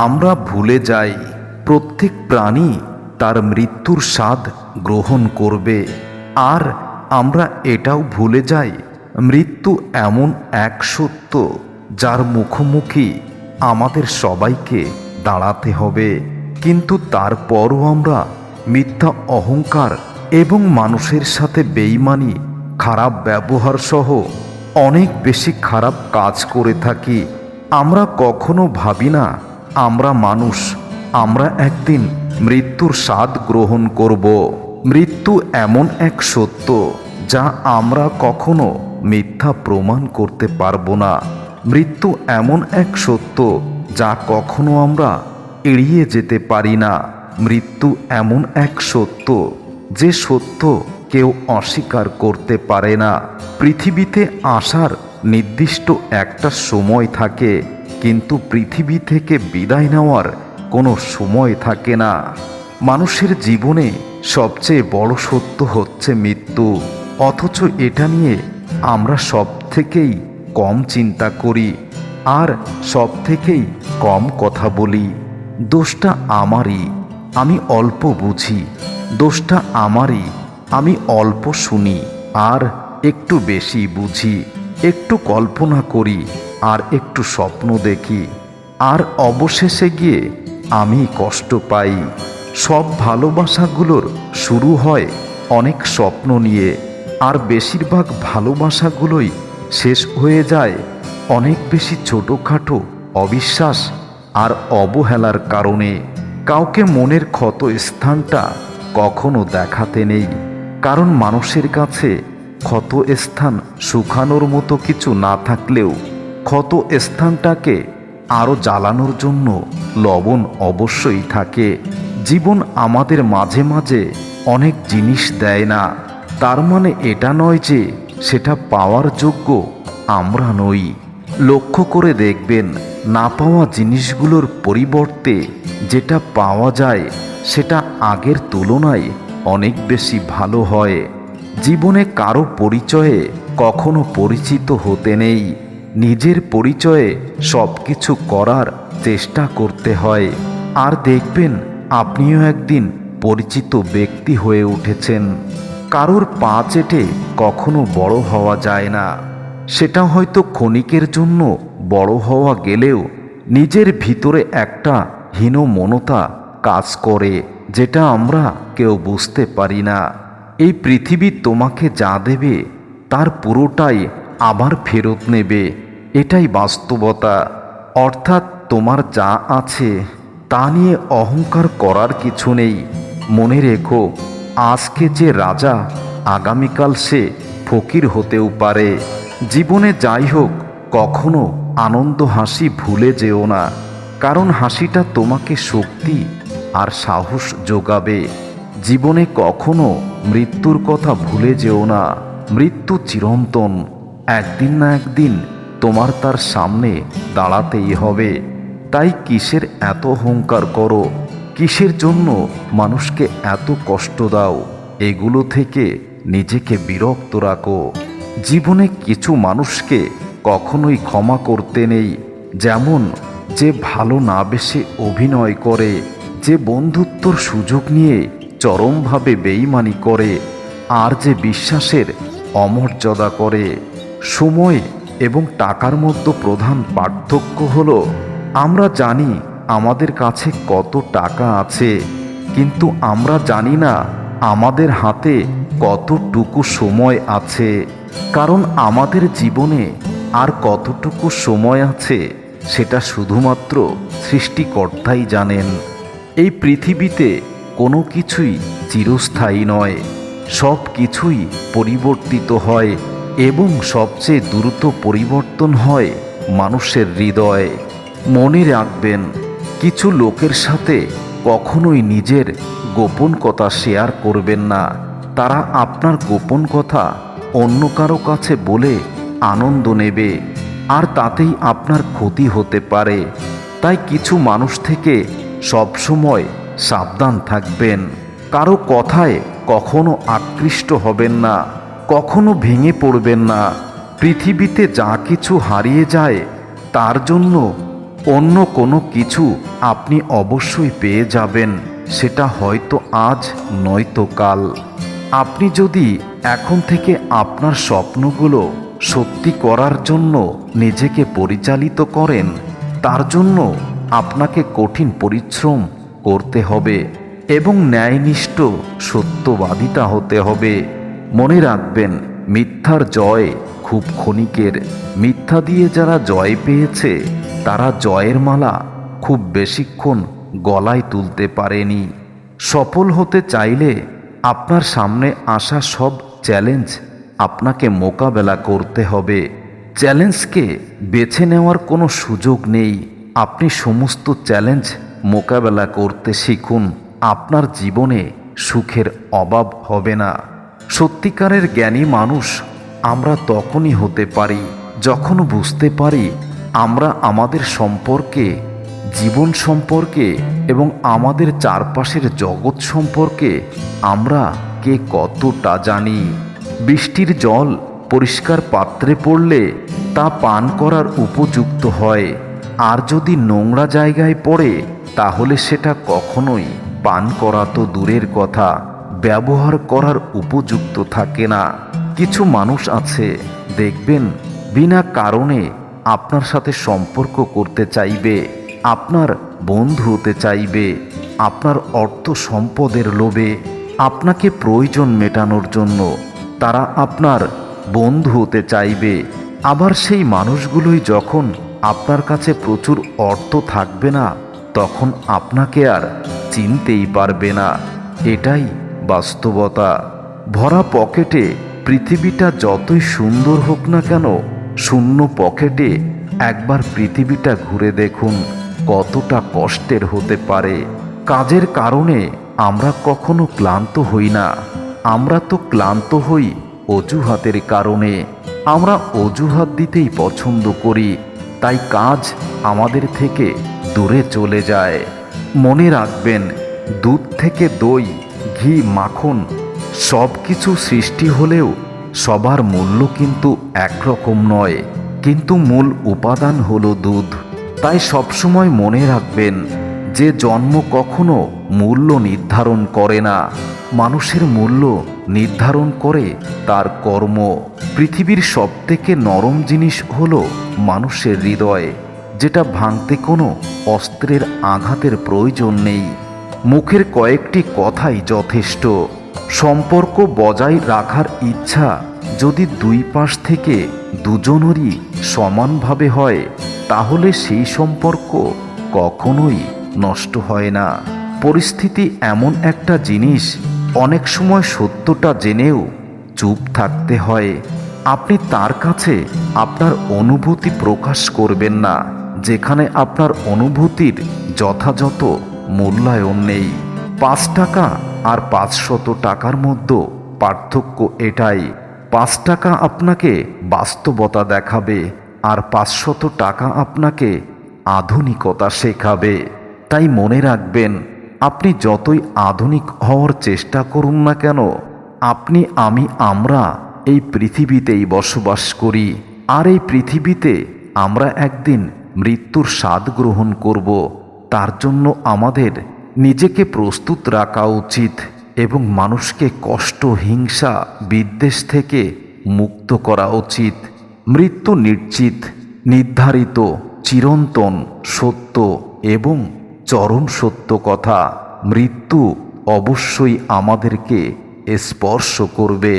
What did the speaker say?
আমরা ভুলে যাই প্রত্যেক প্রাণী তার মৃত্যুর স্বাদ গ্রহণ করবে, আর আমরা এটাও ভুলে যাই মৃত্যু এমন এক সত্য যার মুখোমুখি আমাদের সবাইকে দাঁড়াতে হবে। কিন্তু তারপরও আমরা মিথ্যা অহংকার এবং মানুষের সাথে বেইমানি, খারাপ ব্যবহার সহ অনেক বেশি খারাপ কাজ করে থাকি। আমরা কখনো ভাবি না আমরা মানুষ, আমরা একদিন মৃত্যুর স্বাদ গ্রহণ করব। মৃত্যু এমন এক সত্য যা আমরা কখনো মিথ্যা প্রমাণ করতে পারবো না। মৃত্যু এমন এক সত্য যা কখনো আমরা এড়িয়ে যেতে পারি না। মৃত্যু এমন এক সত্য যে সত্য কেউ অস্বীকার করতে পারে না। পৃথিবীতে আসার নির্দিষ্ট একটা সময় থাকে, কিন্তু পৃথিবী থেকে বিদায় নেওয়ার কোনো সময় থাকে না। মানুষের জীবনে সবচেয়ে বড় সত্য হচ্ছে মৃত্যু, অথচ এটা নিয়ে আমরা সব থেকেই কম চিন্তা করি আর সব থেকেই কম কথা বলি। দোষটা আমারই, আমি অল্প বুঝি। দোষটা আমারই, আমি অল্প শুনি আর একটু বেশি বুঝি। একটু কল্পনা করি আর একটু স্বপ্ন দেখি, আর অবশেষে গিয়ে আমি কষ্ট পাই। সব ভালোবাসাগুলোর শুরু হয় অনেক স্বপ্ন নিয়ে, আর বেশিরভাগ ভালোবাসাগুলোই শেষ হয়ে যায় অনেক বেশি ছোটোখাটো অবিশ্বাস আর অবহেলার কারণে। কাউকে মনের ক্ষত স্থানটা কখনো দেখাতে নেই, কারণ মানুষের কাছে ক্ষত স্থান শুকানোর মতো কিছু না থাকলেও ক্ষত স্থানটাকে আরও জ্বালানোর জন্য লবণ অবশ্যই থাকে। জীবন আমাদের মাঝে মাঝে অনেক জিনিস দেয় না, তার মানে এটা নয় যে সেটা পাওয়ার যোগ্য আমরা নই। লক্ষ্য করে দেখবেন, না পাওয়া জিনিসগুলোর পরিবর্তে যেটা পাওয়া যায় সেটা আগের তুলনায় অনেক বেশি ভালো হয়। জীবনে কারো পরিচয়ে কখনো পরিচিত হতে নেই, নিজের পরিচয়ে সব কিছু করার চেষ্টা করতে হয়। আর দেখবেন আপনিও একদিন পরিচিত ব্যক্তি হয়ে উঠেছেন। কারোর পা চেটে কখনো বড় হওয়া যায় না, সেটা হয়তো ক্ষণিকের জন্য বড় হওয়া গেলেও নিজের ভিতরে একটা হীনমন্যতা কাজ করে, যেটা আমরা কেউ বুঝতে পারি না। এই পৃথিবী তোমাকে যা দেবে তার পুরোটাই আবার ফেরত নেবে, এটাই বাস্তবতা। অর্থাৎ তোমার যা আছে তা নিয়ে অহংকার করার কিছু নেই। মনে রেখো, আজকে যে রাজা আগামীকাল সে ফকির হতেও পারে। জীবনে যাই হোক, কখনো আনন্দ হাসি ভুলে যেও না, কারণ হাসিটা তোমাকে শক্তি আর সাহস যোগাবে। জীবনে কখনো মৃত্যুর কথা ভুলে যেও না, মৃত্যু চিরন্তন। একদিন না একদিন তোমার তার সামনে দাঁড়াতেই হবে। তাই কিসের এত অহংকার করো? কিসের জন্য মানুষকে এত কষ্ট দাও? এগুলো থেকে নিজেকে বিরক্ত রাখো। জীবনে কিছু মানুষকে কখনোই ক্ষমা করতে নেই, যেমন যে ভালো না বেশে অভিনয় করে, যে বন্ধুত্বর সুযোগ নিয়ে চরমভাবে বেইমানি করে, আর যে বিশ্বাসের অমর্যাদা করে। সময় এবং টাকার মধ্যে প্রধান পার্থক্য হলো, আমরা জানি আমাদের কাছে কত টাকা আছে, কিন্তু আমরা জানি না আমাদের হাতে কতটুকু সময় আছে। কারণ আমাদের জীবনে আর কতটুকু সময় আছে সেটা শুধুমাত্র সৃষ্টিকর্তাই জানেন। এই পৃথিবীতে কোনো কিছুই চিরস্থায়ী নয়, সব কিছুই পরিবর্তিত হয়, এবং সবচেয়ে দ্রুত পরিবর্তন হয় মানুষের হৃদয়। মনে রাখবেন, কিছু লোকের সাথে কখনোই নিজের গোপন কথা শেয়ার করবেন না। তারা আপনার গোপন কথা অন্য কারো কাছে বলে আনন্দ নেবে, আর তাতেই আপনার ক্ষতি হতে পারে। তাই কিছু মানুষ থেকে সবসময় সাবধান থাকবেন। কারো কথায় কখনো আকৃষ্ট হবেন না, কখনো ভেঙে পড়বেন না। পৃথিবীতে যা কিছু হারিয়ে যায় তার জন্য অন্য কোনো কিছু আপনি অবশ্যই পেয়ে যাবেন, সেটা হয়তো আজ নয়তো কাল। আপনি যদি এখন থেকে আপনার স্বপ্নগুলো সত্যি করার জন্য নিজেকে পরিচালিত করেন, তার জন্য আপনাকে কঠিন পরিশ্রম করতে হবে এবং ন্যায়নিষ্ঠ সত্যবাদিতা হতে হবে। মনে রাখবেন, মিথ্যার জয় খুব ক্ষণিকের। মিথ্যা দিয়ে যারা জয় পেয়েছে তারা জয়ের মালা খুব বেশিক্ষণ গলায় তুলতে পারেনি। সফল হতে চাইলে আপনার সামনে আসা সব চ্যালেঞ্জ আপনাকে মোকাবেলা করতে হবে। চ্যালেঞ্জকে বেছে নেওয়ার কোনো সুযোগ নেই। আপনি সমস্ত চ্যালেঞ্জ মোকাবেলা করতে শিখুন। আপনার জীবনে সুখের অভাব হবে না। সত্যিকারের জ্ঞানী মানুষ আমরা তখনই হতে পারি যখন বুঝতে পারি আমরা আমাদের সম্পর্কে, জীবন সম্পর্কে এবং আমাদের চারপাশের জগৎ সম্পর্কে আমরা কে কতটা জানি। বৃষ্টির জল পরিষ্কার পাত্রে পড়লে তা পান করার উপযুক্ত হয়, আর যদি নোংরা জায়গায় পড়ে তাহলে সেটা কখনোই পান করা তো দূরের কথা, ব্যবহার করার উপযুক্ত থাকে না। কিছু মানুষ আছে, দেখবেন বিনা কারণে আপনার সাথে সম্পর্ক করতে চাইবে, আপনার বন্ধু হতে চাইবে, আপনার অর্থ সম্পদের লোভে, আপনাকে প্রয়োজন মেটানোর জন্য তারা আপনার বন্ধু হতে চাইবে। আবার সেই মানুষগুলোই যখন আপনার কাছে প্রচুর অর্থ থাকবে না, তখন আপনাকে আর চিনতেই পারবে না। এটাই বাস্তবতা। ভরা পকেটে পৃথিবীটা যতই সুন্দর হোক না কেন, শূন্য পকেটে একবার পৃথিবীটা ঘুরে দেখুন কতটা কষ্টের হতে পারে। কাজের কারণে আমরা কখনো ক্লান্ত হই না, আমরা তো ক্লান্ত হই অজুহাতের কারণে। আমরা অজুহাত দিতেই পছন্দ করি, তাই কাজ আমাদের থেকে দূরে চলে যায়। মনে রাখবেন, দুধ থেকে দই, ঘি, মাখন সব কিছু সৃষ্টি হলেও সবার মূল্য কিন্তু একরকম নয়, কিন্তু মূল উপাদান হলো দুধ। তাই সবসময় মনে রাখবেন যে জন্ম কখনো মূল্য নির্ধারণ করে না, মানুষের মূল্য নির্ধারণ করে তার কর্ম। পৃথিবীর সবথেকে নরম জিনিস হলো মানুষের হৃদয়, যেটা ভাঙতে কোনো অস্ত্রের আঘাতের প্রয়োজন নেই। মুখের কয়েকটি কথাই যথেষ্ট। সম্পর্ক বজায় রাখার ইচ্ছা যদি দুই পাশ থেকে দুজনেরই সমানভাবে হয়, তাহলে সেই সম্পর্ক কখনোই নষ্ট হয় না। পরিস্থিতি এমন একটা জিনিস, অনেক সময় সত্যটা জেনেও চুপ থাকতে হয়। আপনি তার কাছে আপনার অনুভূতি প্রকাশ করবেন না যেখানে আপনার অনুভূতির যথাযথ মূল্যায়ন নেই। 5 টাকা আর 500 টাকার মধ্যে পার্থক্য এটাই, 5 টাকা আপনাকে বাস্তবতা দেখাবে আর 500 টাকা আপনাকে আধুনিকতা শেখাবে। তাই মনে রাখবেন, আপনি যতই আধুনিক হওয়ার চেষ্টা করুন না কেন, আপনি, আমি, আমরা এই পৃথিবীতেই বসবাস করি, আর এই পৃথিবীতে আমরা একদিন মৃত্যুর স্বাদ গ্রহণ করব। তার জন্য আমাদের নিজেকে প্রস্তুত রাখা উচিত এবং মানুষকে কষ্ট, হিংসা, বিদ্বেষ থেকে মুক্ত করা উচিত। মৃত্যু নিশ্চিত, নির্ধারিত, চিরন্তন, সত্য এবং চরম সত্য কথা। মৃত্যু অবশ্যই আমাদেরকে স্পর্শ করবে।